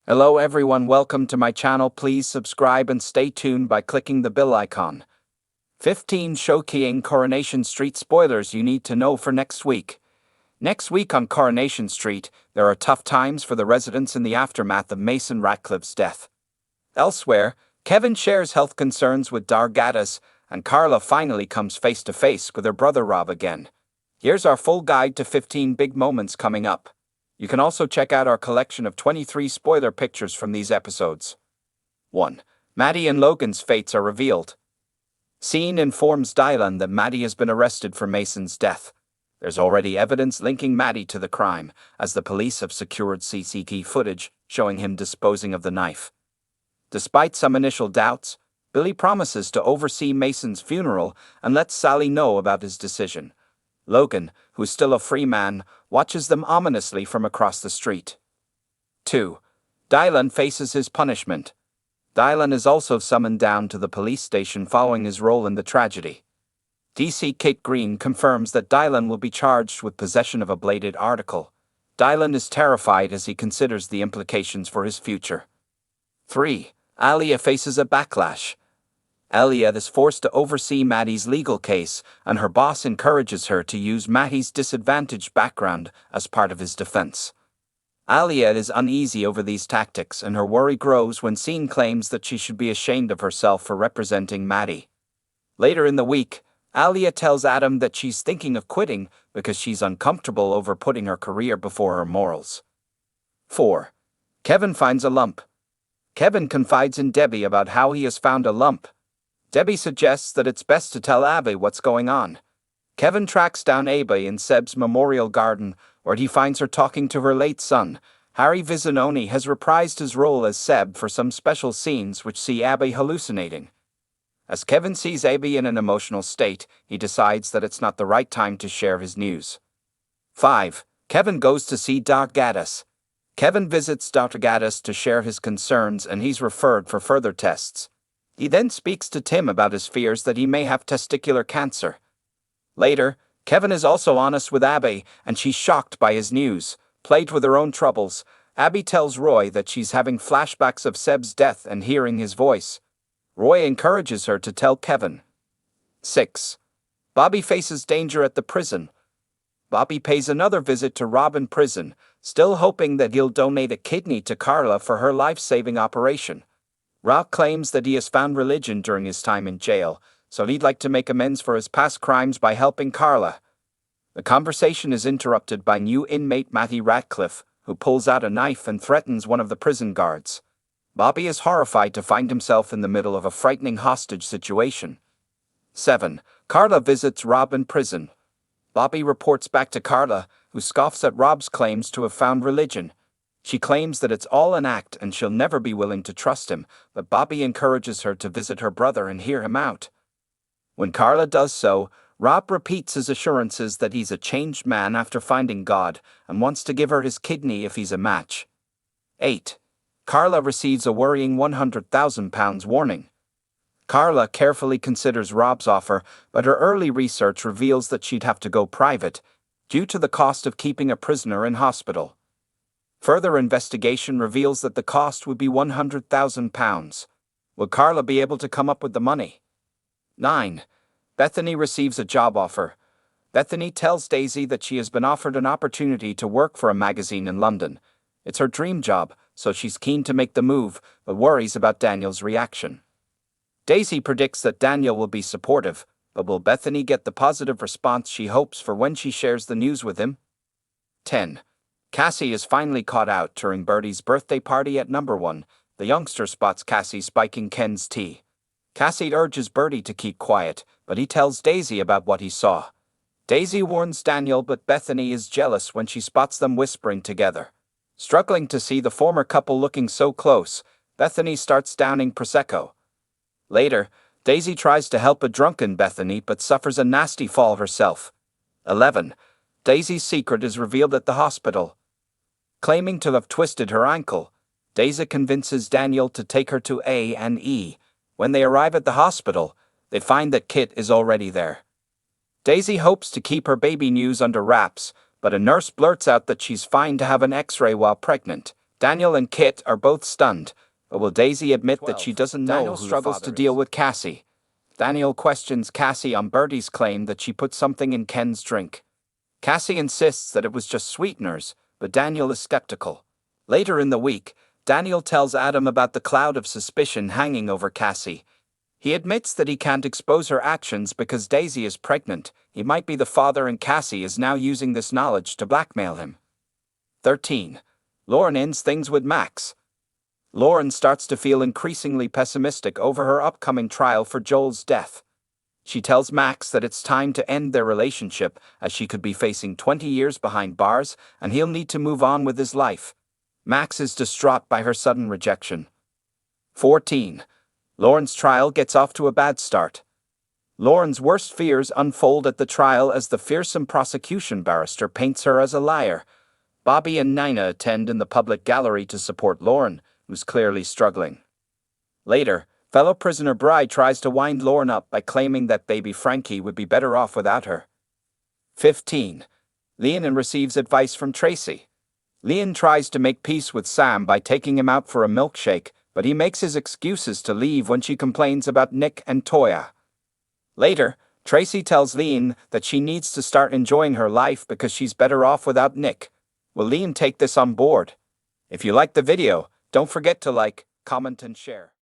Hello everyone, welcome to my channel. Please subscribe and stay tuned by clicking the bell icon. 15 showcasing Coronation Street spoilers you need to know for next week. Next week on Coronation Street, there are tough times for the residents in the aftermath of Mason Ratcliffe's death. Elsewhere, Kevin shares health concerns with Dargadas, and Carla finally comes face to face with her brother Rob again. Here's our full guide to 15 big moments coming up. You can also check out our collection of 23 spoiler pictures from these episodes. 1. Maddie and Logan's fates are revealed. Scene informs Dylan that Maddie has been arrested for Mason's death. There's already evidence linking Maddie to the crime, as the police have secured CCTV footage showing him disposing of the knife. Despite some initial doubts, Billy promises to oversee Mason's funeral and lets Sally know about his decision. Logan, who's still a free man, watches them ominously from across the street. 2. Dylan faces his punishment. Dylan is also summoned down to the police station following his role in the tragedy. DC Kate Green confirms that Dylan will be charged with possession of a bladed article. Dylan is terrified as he considers the implications for his future. 3. Alia faces a backlash. Alia is forced to oversee Maddie's legal case, and her boss encourages her to use Maddie's disadvantaged background as part of his defense. Alia is uneasy over these tactics, and her worry grows when Scene claims that she should be ashamed of herself for representing Maddie. Later in the week, Alia tells Adam that she's thinking of quitting because she's uncomfortable over putting her career before her morals. 4. Kevin finds a lump. Kevin confides in Debbie about how he has found a lump. Debbie suggests that it's best to tell Abby what's going on. Kevin tracks down Abby in Seb's memorial garden, where he finds her talking to her late son. Harry Vizzanoni has reprised his role as Seb for some special scenes which see Abby hallucinating. As Kevin sees Abby in an emotional state, he decides that it's not the right time to share his news. 5. Kevin goes to see Dr. Gaddis. Kevin visits Dr. Gaddis to share his concerns, and he's referred for further tests. He then speaks to Tim about his fears that he may have testicular cancer. Later, Kevin is also honest with Abby, and she's shocked by his news. Plagued with her own troubles, Abby tells Roy that she's having flashbacks of Seb's death and hearing his voice. Roy encourages her to tell Kevin. 6. Bobby faces danger at the prison. Bobby pays another visit to Rob in prison, still hoping that he'll donate a kidney to Carla for her life-saving operation. Rob claims that he has found religion during his time in jail, so he'd like to make amends for his past crimes by helping Carla. The conversation is interrupted by new inmate Matty Ratcliffe, who pulls out a knife and threatens one of the prison guards. Bobby is horrified to find himself in the middle of a frightening hostage situation. 7. Carla visits Rob in prison. Bobby reports back to Carla, who scoffs at Rob's claims to have found religion. She claims that it's all an act and she'll never be willing to trust him, but Bobby encourages her to visit her brother and hear him out. When Carla does so, Rob repeats his assurances that he's a changed man after finding God and wants to give her his kidney if he's a match. 8. Carla receives a worrying £100,000 warning. Carla carefully considers Rob's offer, but her early research reveals that she'd have to go private, due to the cost of keeping a prisoner in hospital. Further investigation reveals that the cost would be £100,000. Will Carla be able to come up with the money? 9. Bethany receives a job offer. Bethany tells Daisy that she has been offered an opportunity to work for a magazine in London. It's her dream job, so she's keen to make the move, but worries about Daniel's reaction. Daisy predicts that Daniel will be supportive, but will Bethany get the positive response she hopes for when she shares the news with him? 10. Cassie is finally caught out during Bertie's birthday party at number 1. The youngster spots Cassie spiking Ken's tea. Cassie urges Bertie to keep quiet, but he tells Daisy about what he saw. Daisy warns Daniel, but Bethany is jealous when she spots them whispering together. Struggling to see the former couple looking so close, Bethany starts downing Prosecco. Later, Daisy tries to help a drunken Bethany but suffers a nasty fall herself. 11. Daisy's secret is revealed at the hospital. Claiming to have twisted her ankle, Daisy convinces Daniel to take her to A&E. When they arrive at the hospital, they find that Kit is already there. Daisy hopes to keep her baby news under wraps, but a nurse blurts out that she's fine to have an X-ray while pregnant. Daniel and Kit are both stunned, but will Daisy admit that she doesn't know Daniel who struggles to to deal with Cassie? Daniel questions Cassie on Bertie's claim that she put something in Ken's drink. Cassie insists that it was just sweeteners, but Daniel is skeptical. Later in the week, Daniel tells Adam about the cloud of suspicion hanging over Cassie. He admits that he can't expose her actions because Daisy is pregnant. He might be the father and Cassie is now using this knowledge to blackmail him. 13. Lauren ends things with Max. Lauren starts to feel increasingly pessimistic over her upcoming trial for Joel's death. She tells Max that it's time to end their relationship as she could be facing 20 years behind bars and he'll need to move on with his life. Max is distraught by her sudden rejection. 14. Lauren's trial gets off to a bad start. Lauren's worst fears unfold at the trial as the fearsome prosecution barrister paints her as a liar. Bobby and Nina attend in the public gallery to support Lauren, who's clearly struggling. Later, fellow prisoner Bry tries to wind Lauren up by claiming that baby Frankie would be better off without her. 15. Leon receives advice from Tracy. Leon tries to make peace with Sam by taking him out for a milkshake, but he makes his excuses to leave when she complains about Nick and Toya. Later, Tracy tells Leon that she needs to start enjoying her life because she's better off without Nick. Will Leon take this on board? If you liked the video, don't forget to like, comment, and share.